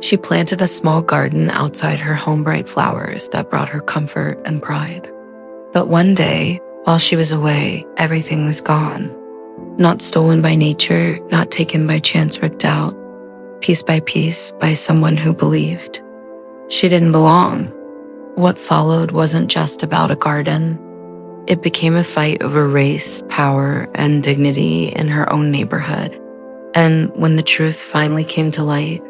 She planted a small garden outside her home, bright flowers that brought her comfort and pride. But one day, while she was away, everything was gone. Not stolen by nature, not taken by chance or doubt, piece by piece by someone who believed. She didn't belong. What followed wasn't just about a garden. It became a fight over race, power, and dignity in her own neighborhood. And when the truth finally came to light,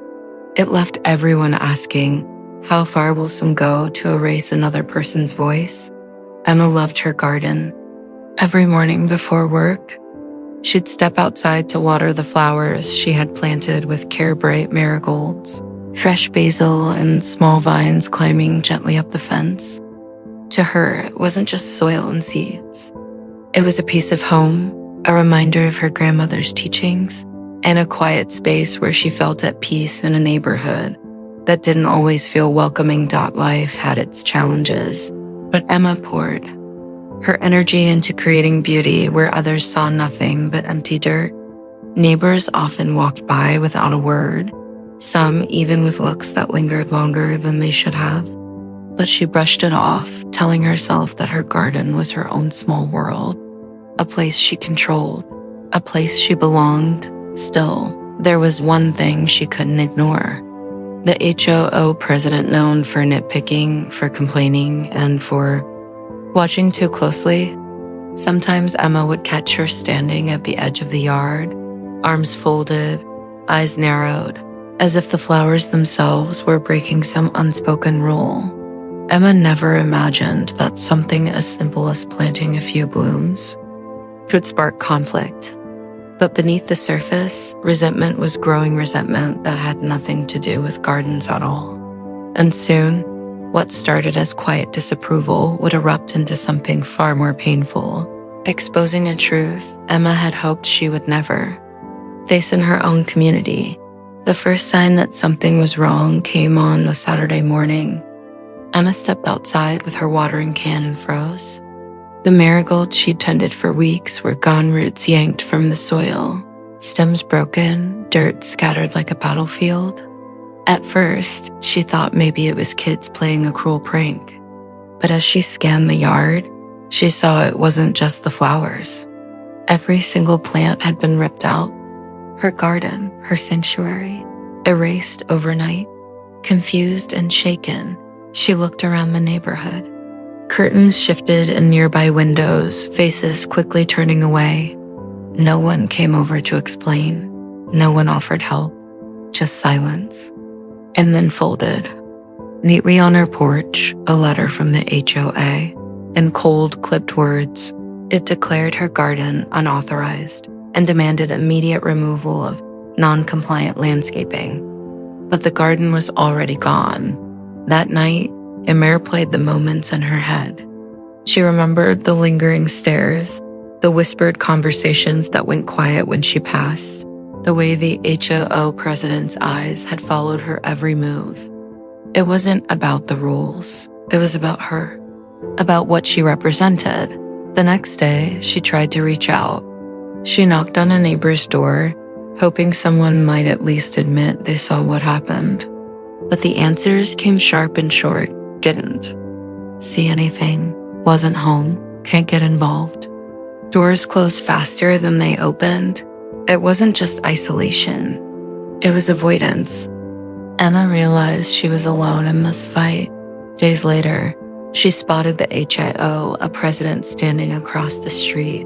it left everyone asking, how far will some go to erase another person's voice? Emma loved her garden. Every morning before work, she'd step outside to water the flowers she had planted with care-bright marigolds, fresh basil, and small vines climbing gently up the fence. To her, it wasn't just soil and seeds. It was a piece of home, a reminder of her grandmother's teachings, and a quiet space where she felt at peace in a neighborhood that didn't always feel welcoming. Life had its challenges, but Emma poured her energy into creating beauty where others saw nothing but empty dirt. Neighbors often walked by without a word, some even with looks that lingered longer than they should have. But she brushed it off, telling herself that her garden was her own small world, a place she controlled, a place she belonged. Still, there was one thing she couldn't ignore. The HOA president, known for nitpicking, for complaining, and for watching too closely. Sometimes Emma would catch her standing at the edge of the yard, arms folded, eyes narrowed, as if the flowers themselves were breaking some unspoken rule. Emma never imagined that something as simple as planting a few blooms could spark conflict. But beneath the surface, resentment was growing, resentment that had nothing to do with gardens at all. And soon, what started as quiet disapproval would erupt into something far more painful, exposing a truth Emma had hoped she would never face in her own community. The first sign that something was wrong came on a Saturday morning. Emma stepped outside with her watering can and froze. The marigolds she'd tended for weeks were gone, roots yanked from the soil, stems broken, dirt scattered like a battlefield. At first, she thought maybe it was kids playing a cruel prank. But as she scanned the yard, she saw it wasn't just the flowers. Every single plant had been ripped out. Her garden, her sanctuary, erased overnight. Confused and shaken, she looked around the neighborhood. Curtains shifted in nearby windows, faces quickly turning away. No one came over to explain. No one offered help, just silence. And then folded, neatly on her porch, a letter from the HOA. In cold, clipped words, it declared her garden unauthorized and demanded immediate removal of non-compliant landscaping. But the garden was already gone. That night, Emma played the moments in her head. She remembered the lingering stares, the whispered conversations that went quiet when she passed, the way the HOA president's eyes had followed her every move. It wasn't about the rules. It was about her, about what she represented. The next day, she tried to reach out. She knocked on a neighbor's door, hoping someone might at least admit they saw what happened. But the answers came sharp and short. Didn't see anything, wasn't home, can't get involved. Doors closed faster than they opened. It wasn't just isolation, it was avoidance. Emma realized she was alone in this fight. Days later, she spotted the HOA president standing across the street,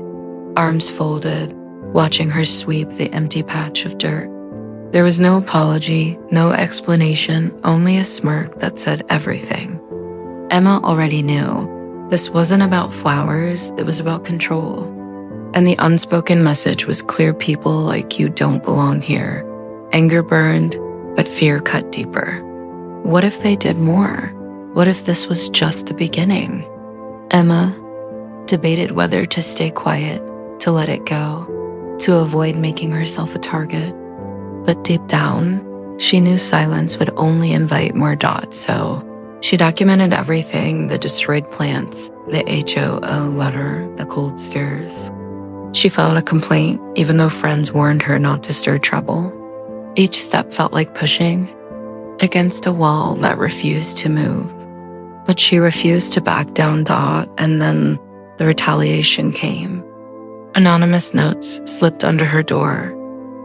arms folded, watching her sweep the empty patch of dirt. There was no apology, no explanation, only a smirk that said everything. Emma already knew this wasn't about flowers, it was about control. And the unspoken message was clear: people like you don't belong here. Anger burned, but fear cut deeper. What if they did more? What if this was just the beginning? Emma debated whether to stay quiet, to let it go, to avoid making herself a target. But deep down, she knew silence would only invite more dots, so she documented everything: the destroyed plants, the HOA letter, the cold stares. She filed a complaint, even though friends warned her not to stir trouble. Each step felt like pushing, against a wall that refused to move. But she refused to back down, and then the retaliation came. Anonymous notes slipped under her door.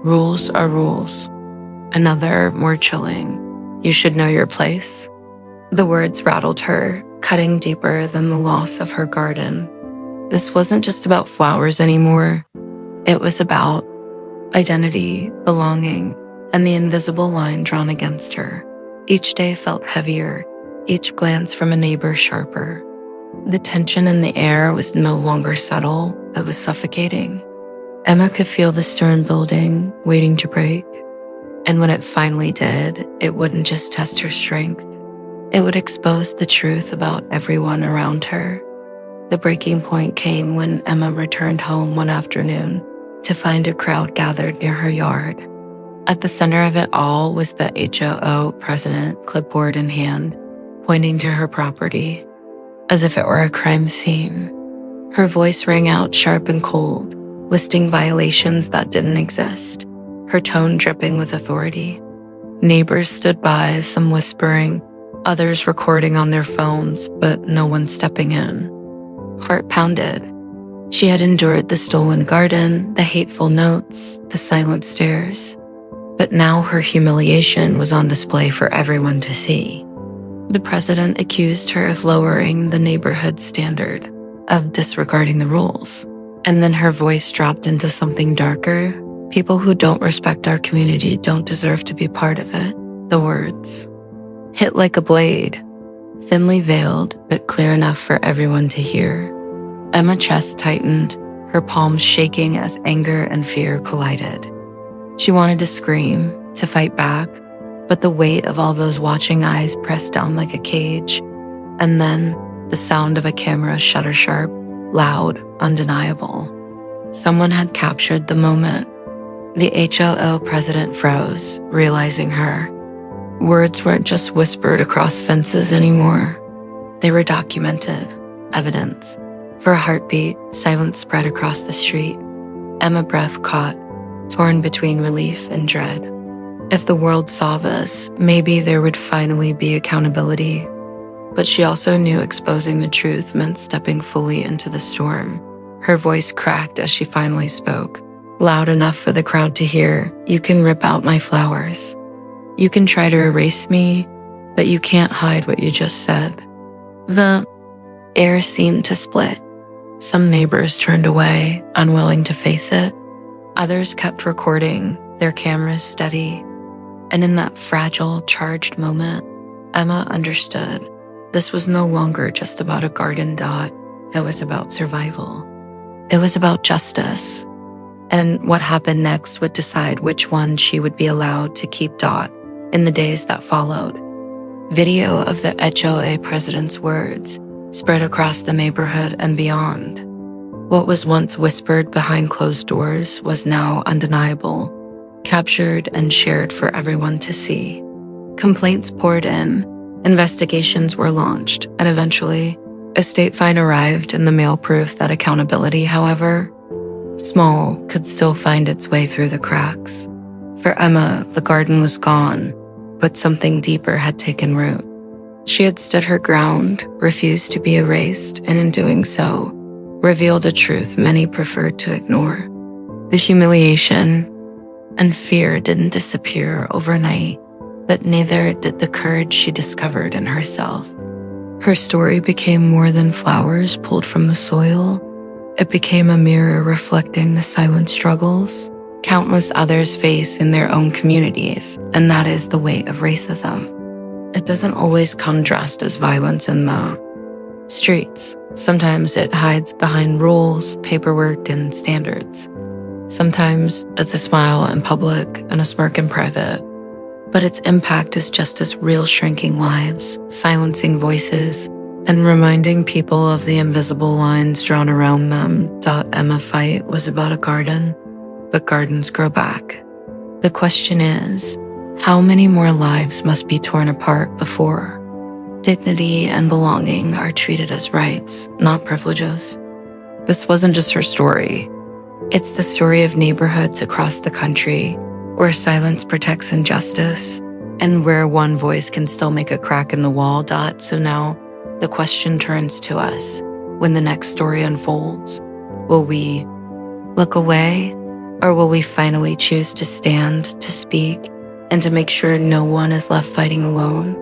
Rules are rules. Another, more chilling. You should know your place. The words rattled her, cutting deeper than the loss of her garden. This wasn't just about flowers anymore. It was about identity, belonging, and the invisible line drawn against her. Each day felt heavier, each glance from a neighbor sharper. The tension in the air was no longer subtle, it was suffocating. Emma could feel the storm building, waiting to break. And when it finally did, it wouldn't just test her strength. It would expose the truth about everyone around her. The breaking point came when Emma returned home one afternoon to find a crowd gathered near her yard. At the center of it all was the HOA president, clipboard in hand, pointing to her property, as if it were a crime scene. Her voice rang out sharp and cold, listing violations that didn't exist, her tone dripping with authority. Neighbors stood by, some whispering, others recording on their phones, but no one stepping in. Heart pounded. She had endured the stolen garden, the hateful notes, the silent stares. But now her humiliation was on display for everyone to see. The president accused her of lowering the neighborhood standard, of disregarding the rules. And then her voice dropped into something darker. People who don't respect our community don't deserve to be part of it. The words. Hit like a blade, thinly veiled, but clear enough for everyone to hear. Emma's chest tightened, her palms shaking as anger and fear collided. She wanted to scream, to fight back, but the weight of all those watching eyes pressed down like a cage. And then the sound of a camera shutter sharp, loud, undeniable. Someone had captured the moment. The HOA president froze, realizing her. Words weren't just whispered across fences anymore. They were documented, evidence. For a heartbeat, silence spread across the street. Emma's breath caught, torn between relief and dread. If the world saw this, maybe there would finally be accountability. But she also knew exposing the truth meant stepping fully into the storm. Her voice cracked as she finally spoke, loud enough for the crowd to hear. You can rip out my flowers. You can try to erase me, but you can't hide what you just said. The air seemed to split. Some neighbors turned away, unwilling to face it. Others kept recording, their cameras steady. And in that fragile, charged moment, Emma understood. This was no longer just about a garden. It was about survival. It was about justice. And what happened next would decide which one she would be allowed to keep. In the days that followed, video of the HOA president's words spread across the neighborhood and beyond. What was once whispered behind closed doors was now undeniable, captured and shared for everyone to see. Complaints poured in, investigations were launched, and eventually, a state fine arrived in the mail, proof that accountability, however small, could still find its way through the cracks. For Emma, the garden was gone, but something deeper had taken root. She had stood her ground, refused to be erased, and in doing so, revealed a truth many preferred to ignore. The humiliation and fear didn't disappear overnight, but neither did the courage she discovered in herself. Her story became more than flowers pulled from the soil. It became a mirror reflecting the silent struggles countless others face in their own communities, and that is the weight of racism. It doesn't always come dressed as violence in the streets. Sometimes it hides behind rules, paperwork, and standards. Sometimes it's a smile in public and a smirk in private. But its impact is just as real, shrinking lives, silencing voices, and reminding people of the invisible lines drawn around them. Emma's fight was about a garden, but gardens grow back. The question is, how many more lives must be torn apart before dignity and belonging are treated as rights, not privileges? This wasn't just her story. It's the story of neighborhoods across the country where silence protects injustice And where one voice can still make a crack in the wall. So now the question turns to us when the next story unfolds. Will we look away, or will we finally choose to stand, to speak, and to make sure no one is left fighting alone?